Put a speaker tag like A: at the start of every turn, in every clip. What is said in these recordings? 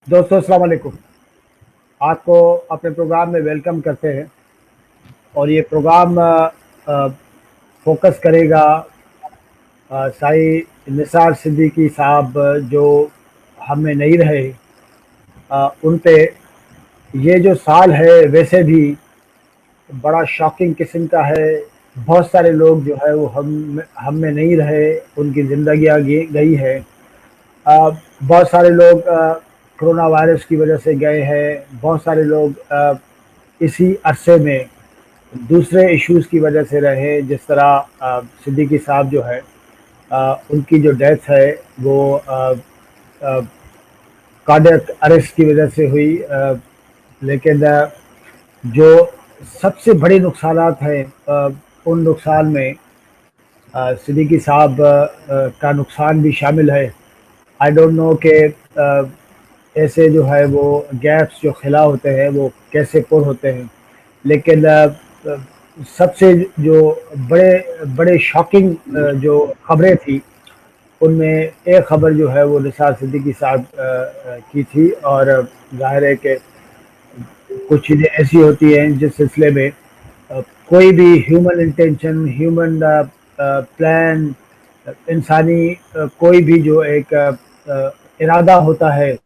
A: दोस्तों अस्सलाम वालेकुम। आपको अपने प्रोग्राम में वेलकम करते हैं और ये प्रोग्राम फोकस करेगा साई निसार सिद्दीकी साहब जो हम में नहीं रहे, उन पे। ये जो साल है वैसे भी बड़ा शॉकिंग किस्म का है। बहुत सारे लोग जो है वो हम में नहीं रहे, उनकी ज़िंदगियाँ गई है। बहुत सारे लोग कोरोना वायरस की वजह से गए हैं। बहुत सारे लोग इसी अरसे में दूसरे इश्यूज़ की वजह से रहे। जिस तरह सिद्दीकी साहब जो है, उनकी जो डेथ है वो कार्डियक अरेस्ट की वजह से हुई। लेकिन जो सबसे बड़े नुकसानात हैं, उन नुकसान में सिद्दीकी साहब का नुकसान भी शामिल है। आई डोंट नो कि ऐसे जो है वो गैप्स जो खिला होते हैं वो कैसे पुर होते हैं। लेकिन सबसे जो बड़े बड़े शॉकिंग जो खबरें थी, उनमें एक खबर जो है वो निसार सिद्दीकी साहब की थी। और जाहिर है कि कुछ चीज़ें ऐसी होती हैं जिस सिलसिले में कोई भी ह्यूमन इंटेंशन, ह्यूमन प्लान, इंसानी कोई भी जो एक इरादा होता है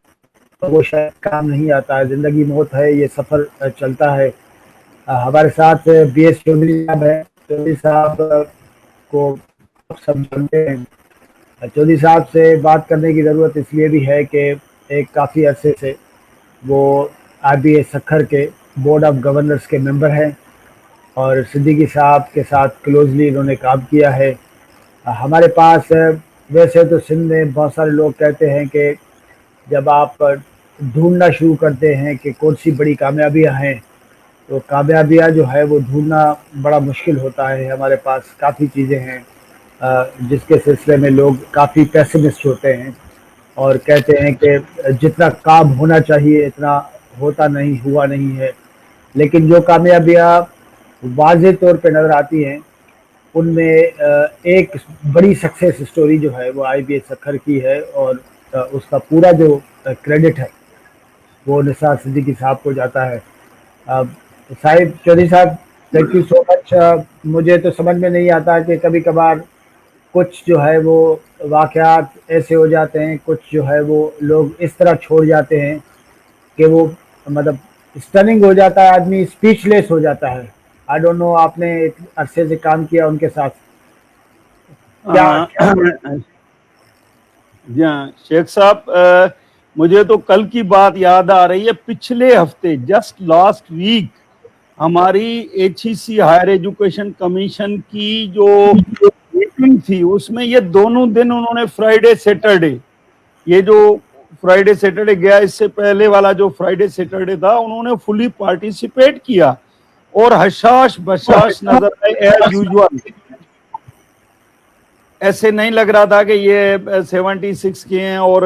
A: तो वो शायद काम नहीं आता है। ज़िंदगी मौत है, ये सफ़र चलता है। हमारे साथ बीएस चौधरी साहब हैं। चौधरी साहब को आप सब जानते हैं। चौधरी साहब से बात करने की ज़रूरत इसलिए भी है कि एक काफ़ी अरसे से वो आरबीए सखर के बोर्ड ऑफ गवर्नर्स के मेंबर हैं और सिद्दीकी साहब के साथ क्लोजली इन्होंने काम किया है। हमारे पास वैसे तो सिंध में बहुत सारे लोग कहते हैं कि जब आप ढूंढना शुरू करते हैं कि कौन सी बड़ी कामयाबियां हैं, तो कामयाबियां जो है वो ढूंढना बड़ा मुश्किल होता है। हमारे पास काफ़ी चीज़ें हैं जिसके सिलसिले में लोग काफ़ी पैसिमिस्ट होते हैं और कहते हैं कि जितना काम होना चाहिए इतना होता नहीं, हुआ नहीं है। लेकिन जो कामयाबियां वाज़े तौर पे नज़र आती हैं, उनमें एक बड़ी सक्सेस स्टोरी जो है वो आईबीए सखर की है और उसका पूरा जो क्रेडिट है वो निसार सिद्दीकी साहब को जाता है। साहिब चौधरी साहब, थैंक यू सो मच। मुझे तो समझ में नहीं आता कि कभी कभार कुछ जो है वो वाक़यात ऐसे हो जाते हैं, कुछ जो है वो लोग इस तरह छोड़ जाते हैं कि वो मतलब स्टनिंग हो जाता है, आदमी स्पीचलेस हो जाता है। आई डोंट नो, आपने एक अरसे से काम किया उनके साथ, क्या
B: हाँ
A: क्या
B: जी हाँ शेख साहब, मुझे तो कल की बात याद आ रही है। पिछले हफ्ते जस्ट लास्ट वीक हमारी एचईसी हायर एजुकेशन कमीशन की जो मीटिंग थी उसमें ये दोनों दिन उन्होंने फ्राइडे सैटरडे, ये जो फ्राइडे सैटरडे गया इससे पहले वाला जो फ्राइडे सैटरडे था, उन्होंने फुली पार्टिसिपेट किया और हशाश बशाश नजर आए एज यूजुअल। ऐसे नहीं लग रहा था कि ये 76 के हैं और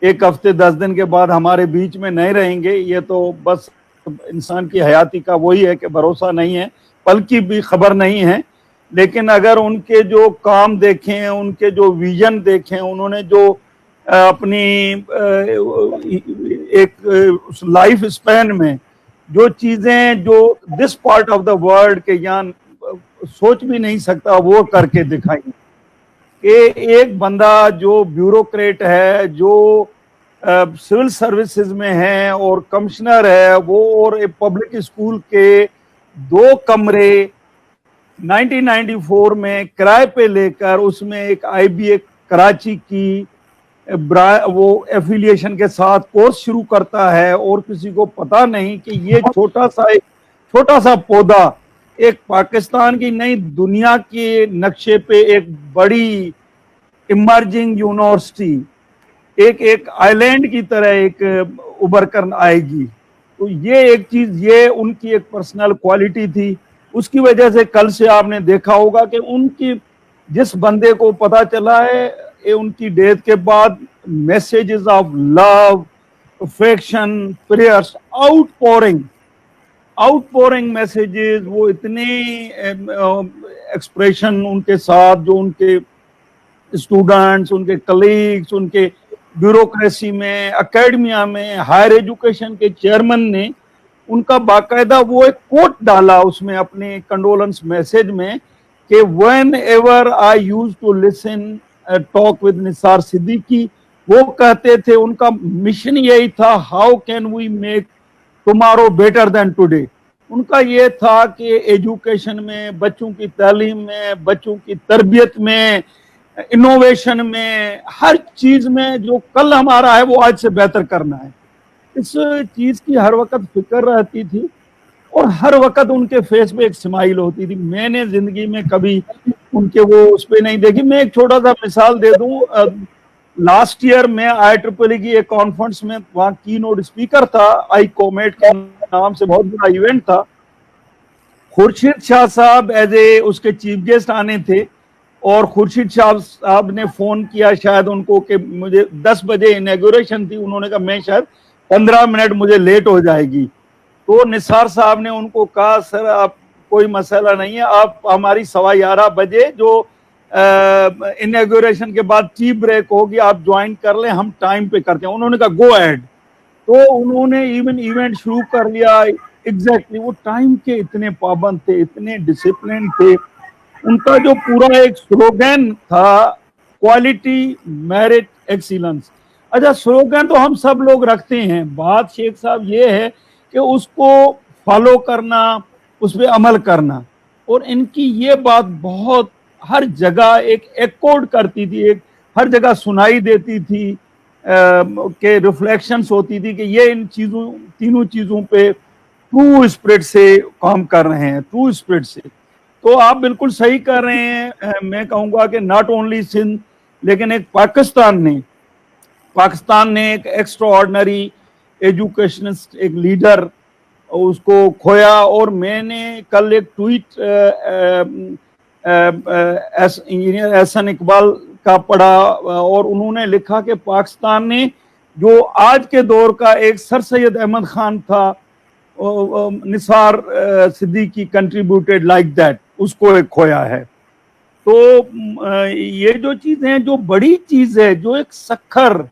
B: एक हफ्ते 10 दिन के बाद हमारे बीच में नहीं रहेंगे। ये तो बस इंसान की हयाती का वही है कि भरोसा नहीं है, पल की भी खबर नहीं है। लेकिन अगर उनके जो काम देखें, उनके जो विजन देखें, उन्होंने जो अपनी एक लाइफ स्पैन में जो चीजें जो this part of the world के यहाँ सोच भी नहीं सकता वो करके दिखाई कि एक बंदा जो ब्यूरोक्रेट है, जो सिविल सर्विसेज में है और कमिश्नर है, वो और एक पब्लिक स्कूल के 2 कमरे 1994 में किराए पे लेकर उसमें एक आईबीए कराची की वो एफिलिएशन के साथ कोर्स शुरू करता है और किसी को पता नहीं कि ये छोटा सा पौधा एक पाकिस्तान की नई दुनिया के नक्शे पे एक बड़ी इमर्जिंग यूनिवर्सिटी, एक एक आइलैंड की तरह एक उभर कर आएगी। तो ये एक चीज, ये उनकी एक पर्सनल क्वालिटी थी। उसकी वजह से कल से आपने देखा होगा कि उनकी जिस बंदे को पता चला है ये उनकी डेथ के बाद messages of love, affection, prayers, outpouring messages, वो इतने एक्सप्रेशन उनके साथ जो उनके स्टूडेंट्स, उनके कलीग्स, उनके ब्यूरोक्रेसी में, एकेडमिया में, हायर एजुकेशन के चेयरमैन ने उनका बाकायदा वो एक कोट डाला उसमें अपने कंडोलेंस मैसेज में कि whenever I use to listen talk with Nisar Siddiqui, वो कहते थे उनका मिशन यही था, how can we make tomorrow better than today. उनका ये था कि एजुकेशन में, बच्चों की तालीम में, बच्चों की तरबियत में, इनोवेशन में, हर चीज में जो कल हमारा है वो आज से बेहतर करना है। इस चीज की हर वक्त फिक्र रहती थी और हर वक्त उनके फेस पे एक स्माइल होती थी। मैंने जिंदगी में कभी उनके वो उस पे नहीं देखी। मैं एक छोटा सा मिसाल दे दूं, लास्ट ईयर मैं IEEE की एक कॉन्फ्रेंस में वहां की नोट स्पीकर था, आई कॉमेट के नाम से बहुत बड़ा इवेंट था। खुर्शीद शाह साहब एज ए उसके चीफ गेस्ट आने थे और खुर्शीद शाह साहब ने फोन किया शायद उनको कि मुझे 10 बजे इनॉग्रेशन थी, उन्होंने कहा मैं शायद 15 मिनट मुझे लेट हो जाएगी। तो निसार साहब ने उनको कहा सर आप कोई मसला नहीं है, आप हमारी 11:15 बजे जो इनॉग्रेशन के बाद टी ब्रेक होगी आप ज्वाइन कर लें, हम टाइम पे करते हैं। उन्होंने कहा गो अहेड। तो उन्होंने इवन इवेंट शुरू कर लिया एग्जैक्टली। वो टाइम के इतने पाबंद थे, इतने डिसिप्लिन थे। उनका जो पूरा एक स्लोगन था, क्वालिटी मेरिट एक्सीलेंस। अच्छा, स्लोगन तो हम सब लोग रखते हैं, बात शेख साहब ये है कि उसको फॉलो करना, उस पर अमल करना। और इनकी ये बात बहुत हर जगह एक एक्कोर्ड करती थी, एक हर जगह सुनाई देती थी के रिफ्लेक्शंस होती थी कि ये इन चीजों, तीनों चीजों पे ट्रू स्पिरिट से काम कर रहे हैं, ट्रू स्पिरिट से। तो आप बिल्कुल सही कर रहे हैं। मैं कहूंगा कि नॉट ओनली सिंध लेकिन एक पाकिस्तान ने एक एक्स्ट्रा ऑर्डिनरी एजुकेशनिस्ट, एक लीडर उसको खोया। और मैंने कल एक ट्वीट इंजीनियर एहसन इकबाल का पढ़ा और उन्होंने लिखा कि पाकिस्तान ने जो आज के दौर का एक सर सैयद अहमद खान था, Nisar Siddiqui contributed like that, उसको एक खोया है। तो ये जो चीजें हैं, जो बड़ी चीज है, जो एक सखर,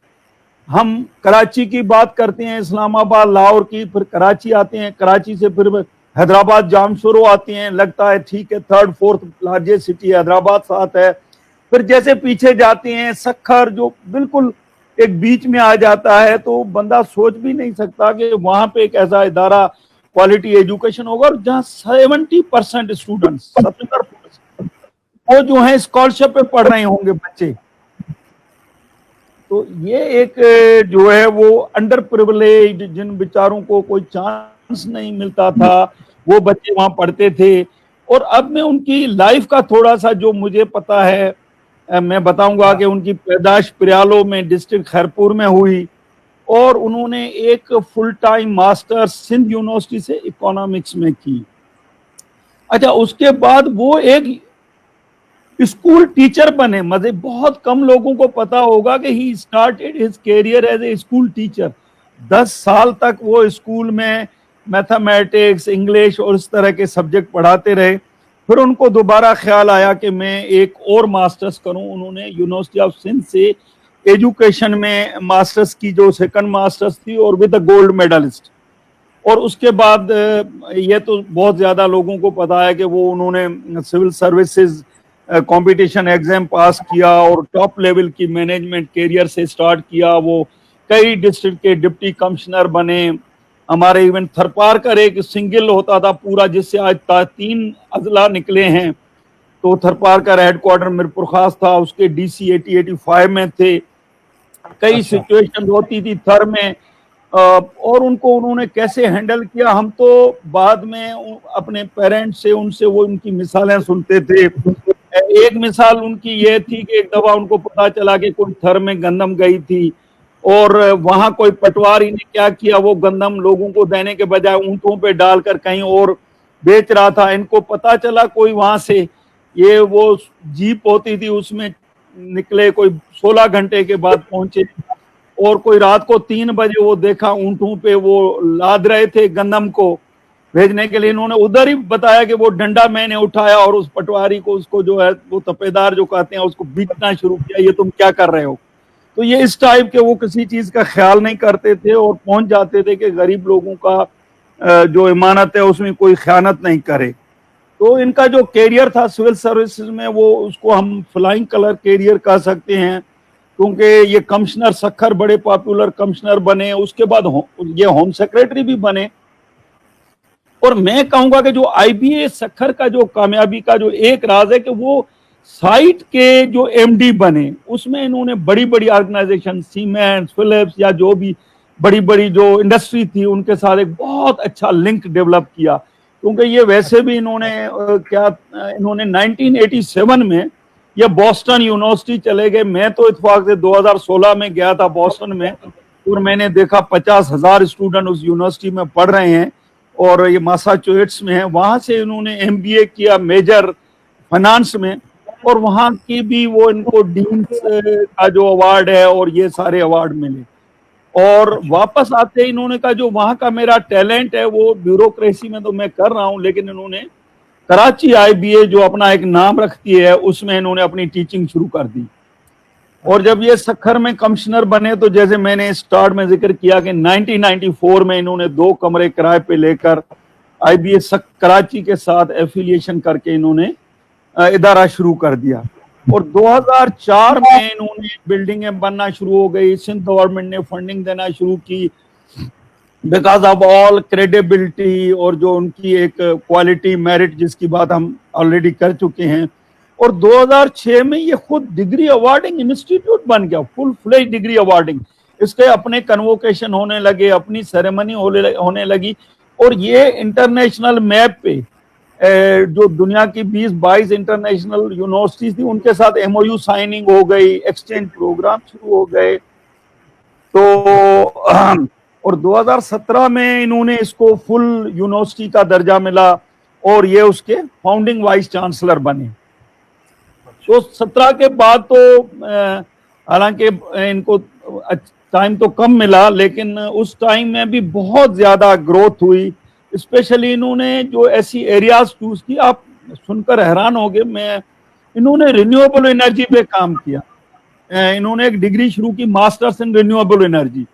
B: हम कराची की बात करते हैं, इस्लामाबाद, लाहौर की, फिर कराची आते हैं, कराची से फिर हैदराबाद जामशोरो आती हैं, लगता है ठीक है 3rd 4th largest city Hyderabad साथ है। फिर जैसे पीछे जाते हैं सखर जो बिल्कुल एक बीच में आ जाता है, तो बंदा सोच भी नहीं सकता कि वहां पे एक ऐसा इदारा क्वालिटी एजुकेशन होगा और जहां 70% स्टूडेंट्स, 70% वो जो है स्कॉलरशिप पे पढ़ रहे होंगे बच्चे। तो ये एक जो है वो अंडर प्रिविलेज, जिन बेचारों को कोई चांस नहीं मिलता था, वो बच्चे वहां पढ़ते थे। और अब मैं उनकी लाइफ का थोड़ा सा जो मुझे पता है मैं बताऊंगा कि उनकी पैदाइश पिरियालो में डिस्ट्रिक्ट खैरपुर में हुई और उन्होंने एक full time master Sindh university से इकोनॉमिक्स में की। अच्छा, उसके बाद वो एक स्कूल टीचर बने। मजे बहुत कम लोगों को पता होगा कि he started his career as a school teacher. 10 साल तक वो स्कूल में मैथमेटिक्स, इंग्लिश और इस तरह के सब्जेक्ट पढ़ाते रहे। फिर उनको दोबारा ख्याल आया कि मैं एक और मास्टर्स करूं। उन्होंने यूनिवर्सिटी ऑफ सिंध से एजुकेशन में मास्टर्स की, जो 2nd मास्टर्स थी और विद अ गोल्ड मेडलिस्ट। और उसके बाद ये तो बहुत ज्यादा लोगों को पता है कि वो उन्होंने civil services competition exam pass किया और टॉप लेवल की मैनेजमेंट कैरियर से स्टार्ट किया। वो कई डिस्ट्रिक्ट के डिप्टी कमिश्नर बने। हमारे इवन थरपारकर एक सिंगल होता था पूरा, जिससे आज 3 अजला निकले हैं। तो थरपारकर हेडक्वार्टर मिरपुर खास था, उसके DC 80-85 में थे। कई सिचुएशन होती थी थर में और उनको उन्होंने कैसे हैंडल किया, हम तो बाद में अपने पेरेंट्स से, उनसे वो उनकी मिसालें सुनते थे। एक मिसाल उनकी ये थी कि एक दफा उनको पता चला कि कोई थर में गंदम गई थी और वहां कोई पटवारी ने क्या किया, वो गंदम लोगों को देने के बजाय ऊंटों पे डालकर कहीं और बेच रहा था। इनको पता चला कोई वहां से, ये वो जीप होती थी उसमें निकले, कोई 16 घंटे के बाद पहुंचे और कोई रात को 3 बजे वो देखा ऊंटों पे वो लाद रहे थे गंदम को भेजने के लिए। इन्होंने उधर ही बताया कि वो डंडा मैंने उठाया और उस पटवारी को, उसको जो है वो तपेदार जो कहते हैं, उसको बीटना शुरू किया, ये तुम क्या कर रहे हो। तो ये इस टाइप के, वो किसी चीज का ख्याल नहीं करते थे और पहुंच जाते थे कि गरीब लोगों का जो इमानत है उसमें कोई खयानत नहीं करे। तो इनका जो कैरियर था सिविल सर्विसेज में, वो उसको हम फ्लाइंग कलर कैरियर कह सकते हैं, क्योंकि ये कमिश्नर सखर बड़े पॉपुलर कमिश्नर बने, उसके बाद ये होम सेक्रेटरी भी बने। और मैं कहूंगा कि जो आईबीए सखर का जो कामयाबी का जो एक राज है कि वो साइट के जो एमडी बने, उसमें इन्होंने बड़ी बड़ी ऑर्गेनाइजेशन सीमेंट, फिलिप्स या जो भी बड़ी बड़ी जो इंडस्ट्री थी उनके साथ एक बहुत अच्छा लिंक डेवलप किया। क्योंकि ये वैसे भी इन्होंने इन्होंने 1987 में ये बॉस्टन यूनिवर्सिटी चले गए। मैं तो इत्तेफाक से 2016 में गया था बॉस्टन में, और मैंने देखा 50,000 स्टूडेंट उस यूनिवर्सिटी में पढ़ रहे हैं, और ये मैसाचुसेट्स में है। वहां से इन्होंने एमबीए किया मेजर फाइनेंस में, और वहां की भी वो इनको डीन्स का जो अवार्ड है और ये सारे अवार्ड मिले। और वापस आते ही इन्होंने कहा जो वहां का मेरा टैलेंट है वो ब्यूरोक्रेसी में तो मैं कर रहा हूं, लेकिन इन्होंने कराची आईबीए जो अपना एक नाम रखती है उसमें इन्होंने अपनी टीचिंग शुरू कर दी। और जब ये सखर में कमिश्नर बने तो जैसे मैंने स्टार्ट में जिक्र किया कि 1994 में इन्होंने 2 कमरे किराए पे लेकर आईबीए कराची के साथ एफिलिएशन करके इन्होंने इदारा शुरू कर दिया। और 2004 में इन्होंने बिल्डिंगें बनना शुरू हो गई, सिंध गवर्नमेंट ने फंडिंग देना शुरू की बिकॉज ऑफ ऑल क्रेडिबिलिटी और जो उनकी एक क्वालिटी मेरिट जिसकी बात हम ऑलरेडी कर चुके हैं। और 2006 में ये खुद डिग्री अवार्डिंग इंस्टीट्यूट बन गया, फुल फ्लेज डिग्री अवार्डिंग। इसके अपने कन्वोकेशन होने लगे, अपनी सेरेमनी होने लगी, और ये इंटरनेशनल मैप पे जो दुनिया की 20-22 इंटरनेशनल यूनिवर्सिटीज थी उनके साथ एमओयू साइनिंग हो गई, एक्सचेंज प्रोग्राम शुरू हो गए। तो और 2017 में इन्होंने इसको फुल यूनिवर्सिटी का दर्जा मिला और ये उसके फाउंडिंग वाइस चांसलर बने। तो 17 के बाद तो हालांकि इनको टाइम तो कम मिला, लेकिन उस टाइम में भी बहुत ज्यादा ग्रोथ हुई। स्पेशली इन्होंने जो ऐसी एरियाज चूज की, आप सुनकर हैरान होंगे, इन्होंने रिन्यूएबल एनर्जी पे काम किया। इन्होंने एक डिग्री शुरू की मास्टर्स इन रिन्यूएबल एनर्जी,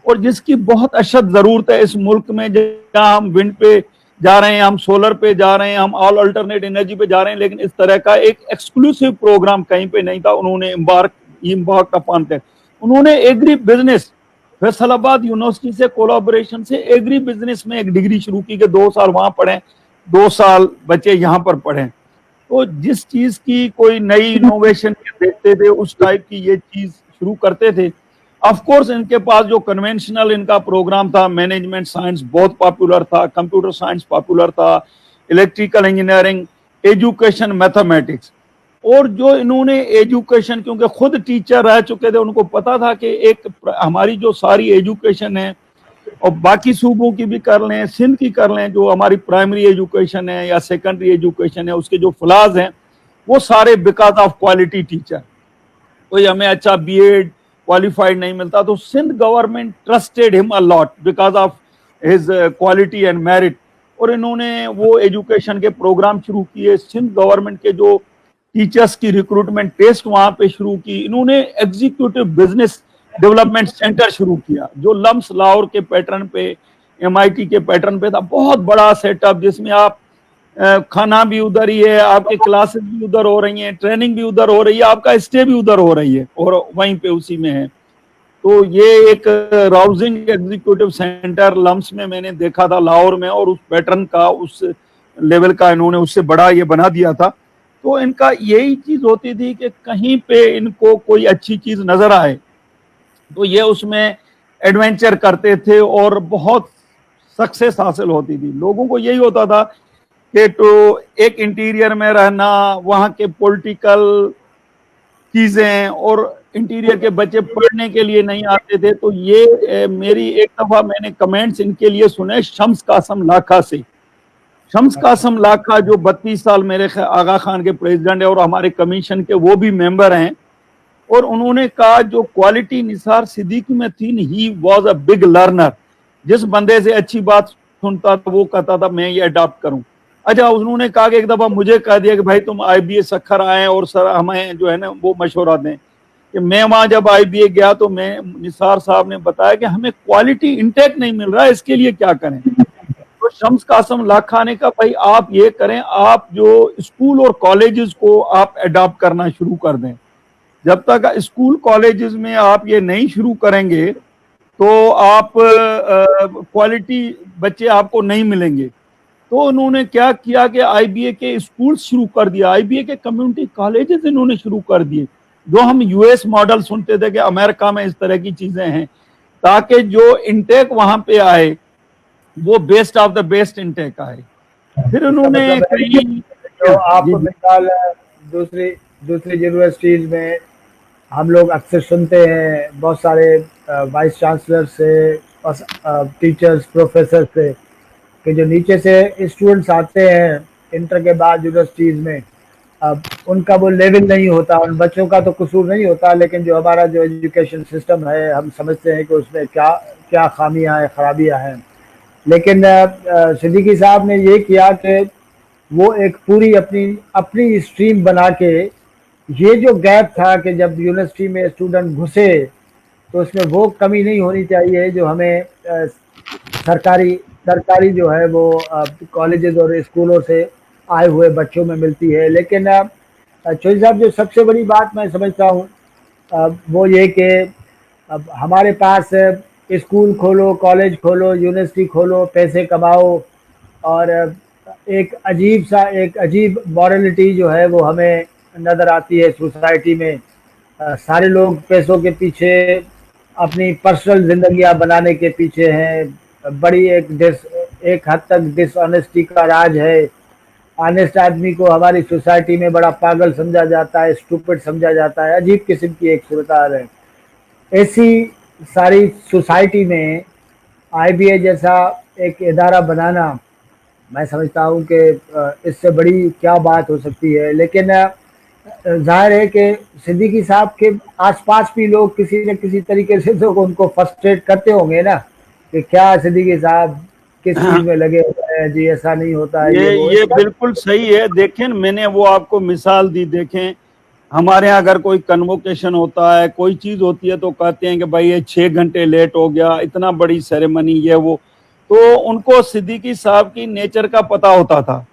B: और जिसकी बहुत अशद जरूरत है इस मुल्क में, जहाँ हम विंड पे जा रहे हैं, हम सोलर पे जा रहे हैं, हम ऑल अल्टरनेट एनर्जी पे जा रहे हैं, लेकिन इस तरह का एक एक्सक्लूसिव प्रोग्राम कहीं पे नहीं था। उन्होंने इम्बार्क अपॉन दैट। उन्होंने एग्री बिजनेस फैसलाबाद यूनिवर्सिटी से कोलैबोरेशन से एग्री बिजनेस में एक डिग्री शुरू की कि 2 साल वहां पढ़ें, 2 साल बच्चे यहाँ पर पढ़ें। तो जिस चीज की कोई नई इनोवेशन देखते थे उस टाइप की ये चीज शुरू करते थे। ऑफ कोर्स इनके पास जो कन्वेंशनल इनका प्रोग्राम था, मैनेजमेंट साइंस बहुत पॉपुलर था, कंप्यूटर साइंस पॉपुलर था, इलेक्ट्रिकल इंजीनियरिंग, एजुकेशन, मैथमेटिक्स। और जो इन्होंने एजुकेशन, क्योंकि खुद टीचर रह चुके थे, उनको पता था कि एक हमारी जो सारी एजुकेशन है, और बाकी सूबों की भी कर लें, सिंध की कर लें, जो हमारी प्राइमरी एजुकेशन है या सेकेंडरी एजुकेशन है, उसके जो फ्लाज हैं वो सारे बिकॉज ऑफ क्वालिटी टीचर। कोई हमें अच्छा बीएड क्वालिफाइड नहीं मिलता, तो Sindh government trusted him a lot because of his quality and merit. और इन्होंने वो एजुकेशन के प्रोग्राम शुरू किए, सिंध गवर्नमेंट के जो टीचर्स की रिक्रूटमेंट टेस्ट वहां पे शुरू की। इन्होंने एग्जीक्यूटिव बिजनेस डेवलपमेंट सेंटर शुरू किया जो लम्स लाहौर के पैटर्न पे, एमआईटी के पैटर्न पे था। बहुत बड़ा सेटअप जिसमें आप खाना भी उधर ही है, आपके क्लासेस भी उधर हो रही हैं, ट्रेनिंग भी उधर हो रही है, आपका स्टे भी उधर हो रही है, और वहीं पे उसी में है। तो ये एक राउजिंग एग्जीक्यूटिव सेंटर लम्स में मैंने देखा था लाहौर में, और उस पैटर्न का, उस लेवल का इन्होंने उससे बड़ा ये बना दिया था। तो इनका यही चीज होती थी कि कहीं पे इनको कोई अच्छी चीज नजर आए तो ये उसमें एडवेंचर करते थे और बहुत सक्सेस हासिल होती थी। लोगों को यही होता था कि तो एक इंटीरियर में रहना, वहाँ के पॉलिटिकल चीजें, और इंटीरियर के बच्चे पढ़ने के लिए नहीं आते थे। तो ये मेरी एक दफा मैंने कमेंट्स इनके लिए सुने शम्स कासम लाखा से। शम्स कासम लाखा जो 32 साल मेरे आगा खान के प्रेसिडेंट है और हमारे कमीशन के वो भी मेंबर हैं, और उन्होंने कहा जो क्वालिटी निसार सिद्दीकी में थी, he was a big learner. जिस बंदे से अच्छी बात सुनता था वो कहता था मैं ये अडॉप्ट करूं। अच्छा, उन्होंने कहा कि एक दफा मुझे कह दिया कि भाई तुम आईबीए सखर आए और सर हमें जो है ना वो मशवरा दें कि मैं वहां जब IBA गया तो मैं निसार साहब ने बताया कि हमें क्वालिटी इंटेक नहीं मिल रहा है, इसके लिए क्या करें। तो शम्स कासम लाखा ने कहा भाई आप ये करें, आप जो स्कूल और कॉलेजेस को आप अडॉप्ट करना शुरू कर दें। जब तक स्कूल कॉलेजेस में आप ये नहीं शुरू करेंगे तो आप क्वालिटी बच्चे आपको नहीं मिलेंगे। तो उन्होंने क्या किया कि IBA के स्कूल शुरू कर दिया, IBA के कम्युनिटी कॉलेजेस इन्होंने शुरू कर दिए, जो हम US मॉडल सुनते थे कि अमेरिका में इस तरह की चीजें हैं, ताकि जो इंटेक वहां पे आए वो best of the best intake आए। फिर उन्होंने
A: मतलब है कि
B: कई
A: जो आपको मिसाल दूसरी दूसरी यूनिवर्सिटीज में हम लोग अक्सर सुनते हैं बहुत सारे वाइस चांसलर से और टीचर्स प्रोफेसर से कि जो नीचे से स्टूडेंट्स आते हैं इंटर के बाद यूनिवर्सिटीज़ में, अब उनका वो लेवल नहीं होता, उन बच्चों का तो कसूर नहीं होता, लेकिन जो हमारा जो एजुकेशन सिस्टम है हम समझते हैं कि उसमें क्या क्या खामियां हैं, खराबियां हैं। लेकिन सिद्दीकी साहब ने ये किया कि वो एक पूरी अपनी अपनी स्ट्रीम बना के, ये जो गैप था कि जब यूनिवर्सिटी में स्टूडेंट घुसे तो उसमें वो कमी नहीं होनी चाहिए जो हमें सरकारी सरकारी जो है वो कॉलेजेस और स्कूलों से आए हुए बच्चों में मिलती है। लेकिन चौधरी साहब जो सबसे बड़ी बात मैं समझता हूँ वो ये कि अब हमारे पास स्कूल खोलो, कॉलेज खोलो, यूनिवर्सिटी खोलो, पैसे कमाओ, और एक अजीब मॉरलिटी जो है वो हमें नज़र आती है सोसाइटी में। सारे लोग पैसों के पीछे, अपनी पर्सनल जिंदगियां बनाने के पीछे हैं। बड़ी एक हद तक डिसऑनेस्टी का राज है। ऑनेस्ट आदमी को हमारी सोसाइटी में बड़ा पागल समझा जाता है, स्टूपिड समझा जाता है, अजीब किस्म की एक सूरत है। ऐसी सारी सोसाइटी में IBA जैसा एक इदारा बनाना, मैं समझता हूँ कि इससे बड़ी क्या बात हो सकती है। लेकिन जाहिर है कि सिद्दीकी साहब के आसपास भी लोग किसी न किसी तरीके से तो उनको फ्रस्ट्रेट करते होंगे ना, कि क्या सिद्दीकी साहब किस चीज में लगे हुए हैं जी, ऐसा नहीं होता है
B: ये बिल्कुल सही है। देखें मैंने वो आपको मिसाल दी, देखें हमारे यहाँ अगर कोई कन्वोकेशन होता है, कोई चीज होती है तो कहते हैं कि भाई ये 6 घंटे लेट हो गया, इतना बड़ी सेरेमनी ये वो। तो उनको सिद्दीकी साहब की नेचर का पता होता था।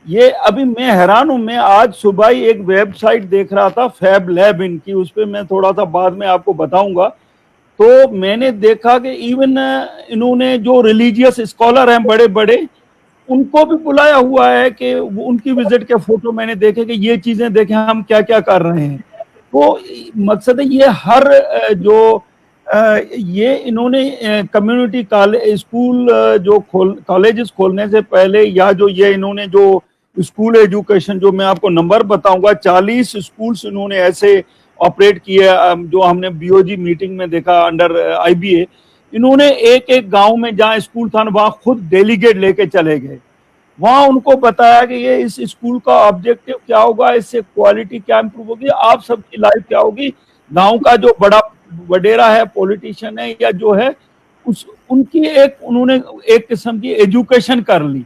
B: ये अभी मैं हैरान हूं, मैं आज सुबह ही एक वेबसाइट देख रहा था फैब लैब इनकी, उस पर मैं थोड़ा सा बाद में आपको बताऊंगा। तो मैंने देखा कि इवन इन्होंने जो रिलीजियस स्कॉलर हैं बड़े बड़े, उनको भी बुलाया हुआ है कि उनकी विजिट के फोटो मैंने देखे कि ये चीजें देखें हम क्या क्या कर रहे हैं। तो मकसद है ये हर जो ये इन्होंने कम्युनिटी स्कूल जो कॉलेजेस खोलने से पहले, या जो ये इन्होंने जो स्कूल एजुकेशन, जो मैं आपको नंबर बताऊंगा, 40 स्कूल्स इन्होंने ऐसे ऑपरेट किए जो हमने BOG मीटिंग में देखा अंडर IBA। इन्होंने एक एक गांव में जहां स्कूल था वहां खुद डेलीगेट लेके चले गए, वहां उनको बताया कि ये इस स्कूल का ऑब्जेक्टिव क्या होगा, इससे क्वालिटी क्या इंप्रूव होगी, आप सबकी लाइफ क्या होगी। गांव का जो बड़ा वडेरा है, पॉलिटिशियन है या जो है, उनकी उन्होंने एक किस्म की एजुकेशन कर ली।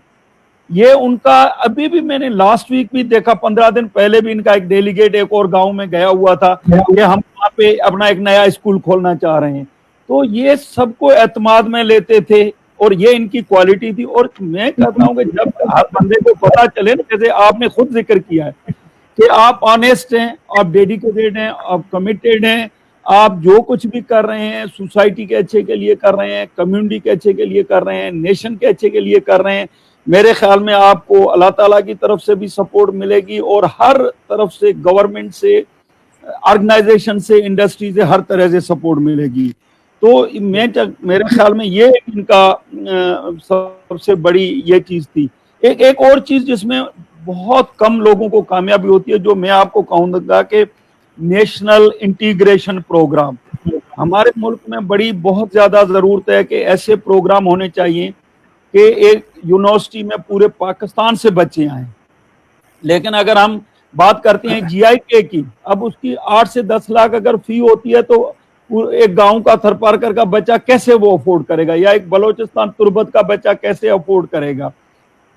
B: ये उनका अभी भी मैंने लास्ट वीक भी देखा, 15 दिन पहले भी इनका एक डेलीगेट एक और गांव में गया हुआ था कि हम वहां पे अपना एक नया स्कूल खोलना चाह रहे हैं। तो ये सबको एतमाद में लेते थे और ये इनकी क्वालिटी थी। और मैं कहता हूँ कि जब हर बंदे को पता चले ना, जैसे आपने खुद जिक्र किया है कि आप ऑनेस्ट हैं, आप डेडिकेटेड हैं, आप कमिटेड हैं, आप जो कुछ भी कर रहे हैं सोसाइटी के अच्छे के लिए कर रहे हैं, कम्युनिटी के अच्छे के लिए कर रहे हैं, नेशन के अच्छे के लिए कर रहे हैं, मेरे ख्याल में आपको अल्लाह ताला की तरफ से भी सपोर्ट मिलेगी और हर तरफ से, गवर्नमेंट से, ऑर्गेनाइजेशन से, इंडस्ट्री से, हर तरह से सपोर्ट मिलेगी। तो मेरे ख्याल में ये इनका सबसे बड़ी ये चीज थी। एक और चीज जिसमें बहुत कम लोगों को कामयाबी होती है, जो मैं आपको कहूंगा कि नेशनल इंटीग्रेशन प्रोग्राम हमारे मुल्क में बड़ी बहुत ज्यादा जरूरत है कि ऐसे प्रोग्राम होने चाहिए कि एक यूनिवर्सिटी में पूरे पाकिस्तान से बच्चे आए। लेकिन अगर हम बात करते हैं GIK की, अब उसकी 8 से 10 लाख अगर फी होती है तो एक गांव का थरपारकर का बच्चा कैसे वो अफोर्ड करेगा, या एक बलोचिस्तान तुर्बत का बच्चा कैसे अफोर्ड करेगा,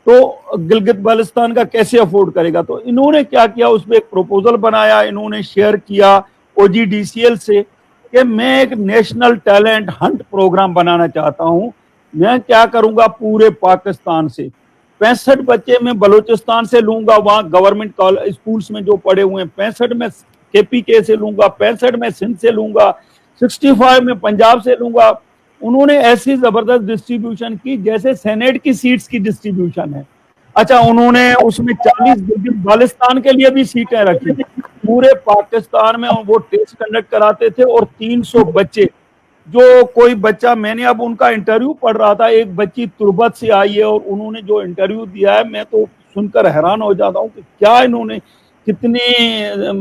B: तो गिलगित बाल्टिस्तान का कैसे अफोर्ड करेगा। तो इन्होंने क्या किया, उसमें एक प्रपोजल बनाया, इन्होंने शेयर किया OGDCL से कि मैं एक नेशनल टैलेंट हंट प्रोग्राम बनाना चाहता हूं। मैं क्या करूंगा, पूरे पाकिस्तान से 65 बच्चे मैं बलूचिस्तान से लूंगा, वहां गवर्नमेंट स्कूल्स में जो पढ़े हुए हैं, 65 में KPK से लूंगा, 65 में सिंध से लूंगा, 65 में पंजाब से लूंगा। उन्होंने ऐसी जबरदस्त डिस्ट्रीब्यूशन की जैसे सेनेट की सीट्स की डिस्ट्रीब्यूशन है। अच्छा, उन्होंने उसमें 40 गिलगित बाल्टिस्तान के लिए भी सीटें रखी। पूरे पाकिस्तान में वो टेस्ट कंडक्ट कराते थे और 300 बच्चे, जो कोई बच्चा, मैंने अब उनका इंटरव्यू पढ़ रहा था, एक बच्ची तुर्बत से आई है और उन्होंने जो इंटरव्यू दिया है, मैं तो सुनकर हैरान हो जाता हूँ कि क्या इन्होंने कितने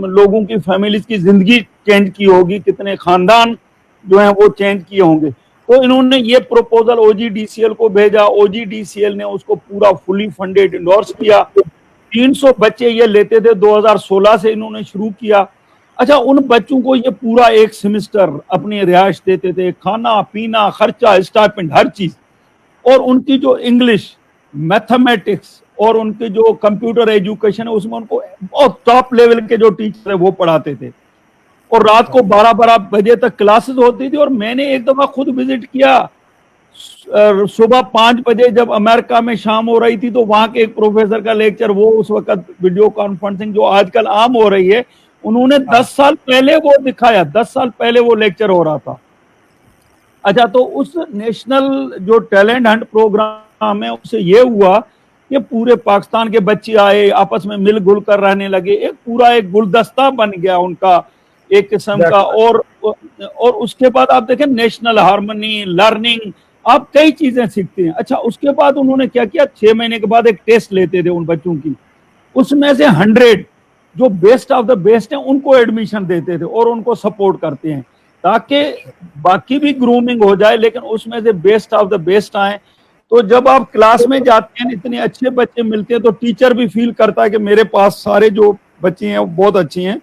B: लोगों की फैमिलीज की जिंदगी चेंज की होगी, कितने खानदान जो है वो चेंज किए होंगे। तो इन्होंने ये प्रपोजल OGDCL को भेजा, OGDCL ने उसको पूरा फुली फंडेड इंडोर्स किया। 300 बच्चे ये लेते थे, 2016 से इन्होंने शुरू किया। अच्छा, उन बच्चों को ये पूरा एक सेमेस्टर अपनी रिहाइश देते थे, खाना पीना खर्चा स्टाइपेंड हर चीज, और उनकी जो इंग्लिश, मैथमेटिक्स और उनके जो कंप्यूटर एजुकेशन है उसमें उनको बहुत टॉप लेवल के जो टीचर है वो पढ़ाते थे। और रात को 12-12 बजे तक क्लासेस होती थी। और मैंने एक दफा खुद विजिट किया, सुबह 5 बजे जब अमेरिका में शाम हो रही थी तो वहां के एक प्रोफेसर का लेक्चर, वो उस वक्त वीडियो कॉन्फ्रेंसिंग जो आजकल आम हो रही है, उन्होंने 10 साल पहले वो दिखाया, 10 साल पहले वो लेक्चर हो रहा था। अच्छा, तो उस नेशनल जो टैलेंट हंट प्रोग्राम है उससे ये हुआ कि पूरे पाकिस्तान के बच्चे आए, आपस में मिल घुल कर रहने लगे, एक पूरा एक गुलदस्ता बन गया उनका एक किस्म का। और उसके बाद आप देखें, नेशनल हार्मनी, लर्निंग, आप कई चीजें सीखते हैं। अच्छा, उसके बाद उन्होंने क्या किया, 6 महीने के बाद एक टेस्ट लेते थे उन बच्चों की, उसमें से 100 जो बेस्ट ऑफ द बेस्ट हैं उनको एडमिशन देते थे और उनको सपोर्ट करते हैं ताकि बाकी भी ग्रूमिंग हो जाए, लेकिन उसमें से बेस्ट ऑफ द बेस्ट आए। तो जब आप क्लास में जाते हैं, इतने अच्छे बच्चे मिलते हैं, तो टीचर भी फील करता है कि मेरे पास सारे जो बच्चे हैं वो बहुत अच्छे हैं।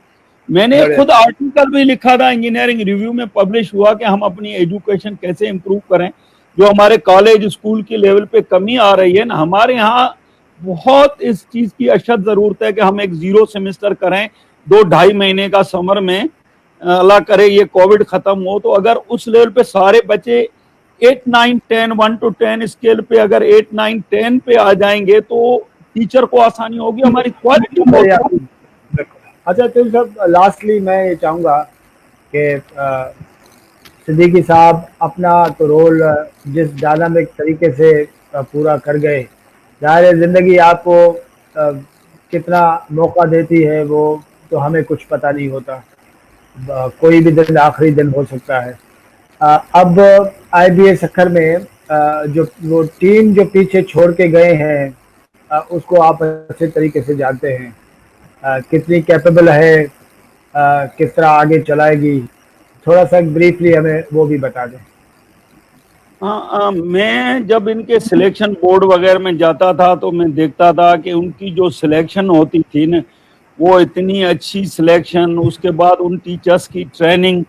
B: मैंने खुद आर्टिकल भी लिखा था, इंजीनियरिंग रिव्यू में पब्लिश हुआ कि हम अपनी एजुकेशन कैसे इंप्रूव करें, जो हमारे कॉलेज स्कूल की लेवल पे कमी आ रही है ना, हमारे यहाँ बहुत इस चीज की अशद जरूरत है कि हम एक 0 सेमेस्टर करें 2-2.5 महीने का समर में। अल्लाह करे ये कोविड खत्म हो तो अगर उस लेवल पे सारे बच्चे 8, 9, 10, 1 to 10 स्केल पे अगर 8, 9, 10 पे आ जाएंगे तो टीचर को आसानी होगी, हमारी क्वालिटी होगी।
A: अच्छा, तो सब लास्टली मैं ये चाहूँगा कि सिद्दीकी साहब अपना तो रोल जिस डायनामिक तरीके से पूरा कर गए, ज़ाहिर है ज़िंदगी आपको कितना मौका देती है वो तो हमें कुछ पता नहीं होता, कोई भी दिन आखिरी दिन हो सकता है। अब IBA सक्खर में जो वो टीम जो पीछे छोड़ के गए हैं उसको आप अच्छे तरीके से जानते हैं, कितनी कैपेबल है, किस तरह आगे चलाएगी, थोड़ा सा ब्रीफली हमें वो भी बता दें।
B: मैं जब इनके सिलेक्शन बोर्ड वगैरह में जाता था तो मैं देखता था कि उनकी जो सिलेक्शन होती थी ना, वो इतनी अच्छी सिलेक्शन, उसके बाद उन टीचर्स की ट्रेनिंग,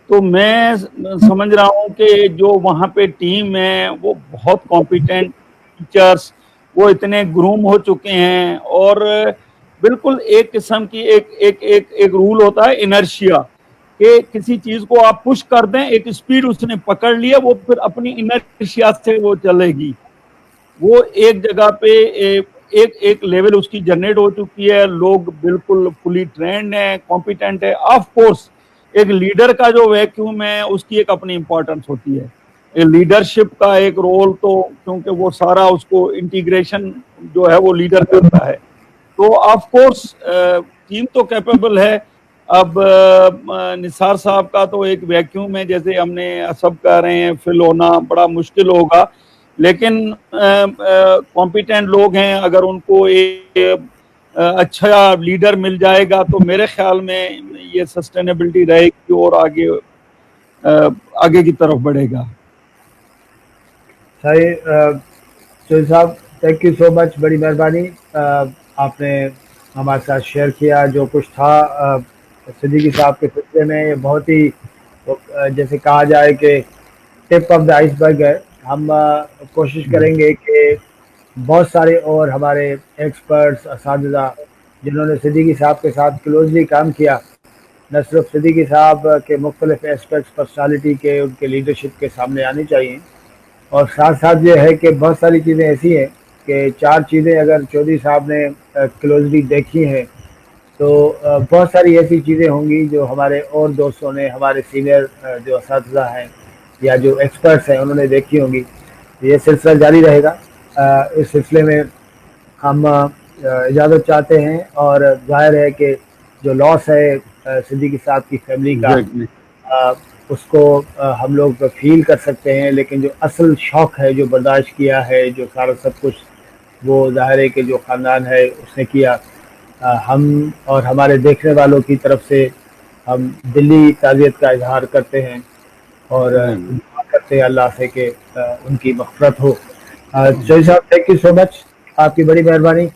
B: तो मैं समझ रहा हूँ कि जो वहाँ पे टीम है वो बहुत कॉम्पिटेंट टीचर्स, वो इतने ग्रूम हो चुके हैं। और बिल्कुल एक किस्म की एक रूल होता है इनर्शिया, कि किसी चीज को आप पुश कर दें, एक स्पीड उसने पकड़ लिया, वो फिर अपनी इनर्शिया से वो चलेगी। वो एक जगह पे एक लेवल उसकी जनरेट हो चुकी है, लोग बिल्कुल फुली ट्रेंड है, कॉम्पिटेंट है। ऑफ कोर्स एक लीडर का जो वैक्यूम है उसकी एक अपनी इंपॉर्टेंस होती है, लीडरशिप का एक रोल, तो क्योंकि वो सारा उसको इंटीग्रेशन जो है वो लीडर करता है। तो ऑफ कोर्स टीम तो कैपेबल है। अब निसार साहब का तो एक वैक्यूम है, जैसे हमने सब कह रहे हैं, फिल होना बड़ा मुश्किल होगा, लेकिन कॉम्पिटेंट लोग हैं, अगर उनको एक अच्छा लीडर मिल जाएगा तो मेरे ख्याल में ये सस्टेनेबिलिटी रहेगी और आगे की तरफ बढ़ेगा।
A: सही सोहेल साहब, थैंक यू सो मच, बड़ी मेहरबानी, आपने हमारे साथ शेयर किया जो कुछ था सिद्दीकी साहब के सिलसिले में। ये बहुत ही जैसे कहा जाए कि टिप ऑफ द आइसबर्ग है। हम कोशिश करेंगे कि बहुत सारे और हमारे एक्सपर्ट्स, असातिज़ा जिन्होंने सिद्दीकी साहब के साथ क्लोजली काम किया, न सिर्फ सिद्दीकी साहब के मुख्तलिफ एस्पेक्ट्स पर्सनालिटी के, उनके लीडरशिप के सामने आनी चाहिए, और साथ साथ ये है कि बहुत सारी चीज़ें ऐसी हैं कि 4 चीज़ें अगर चौधरी साहब ने क्लोजली देखी हैं, तो बहुत सारी ऐसी चीज़ें होंगी जो हमारे और दोस्तों ने, हमारे सीनियर जो असातिज़ा हैं या जो एक्सपर्ट्स हैं, उन्होंने देखी होंगी। ये सिलसिला जारी रहेगा। इस सिलसिले में हम इजाज़त चाहते हैं, और ज़ाहिर है कि जो लॉस है सिद्दीकी साहब की फैमिली का,
B: एग्जैक्टली।
A: उसको हम लोग फील कर सकते हैं, लेकिन जो असल शौक है, जो बर्दाश्त किया है, जो सारा सब कुछ, वो ज़ाहिर है कि जो ख़ानदान है उसने किया। हम और हमारे देखने वालों की तरफ से हम दिली ताज़ियत का इजहार करते हैं, और दुआ करते हैं अल्लाह से कि उनकी मग़फ़िरत हो। चौधरी साहब, थैंक यू सो मच, आपकी बड़ी मेहरबानी।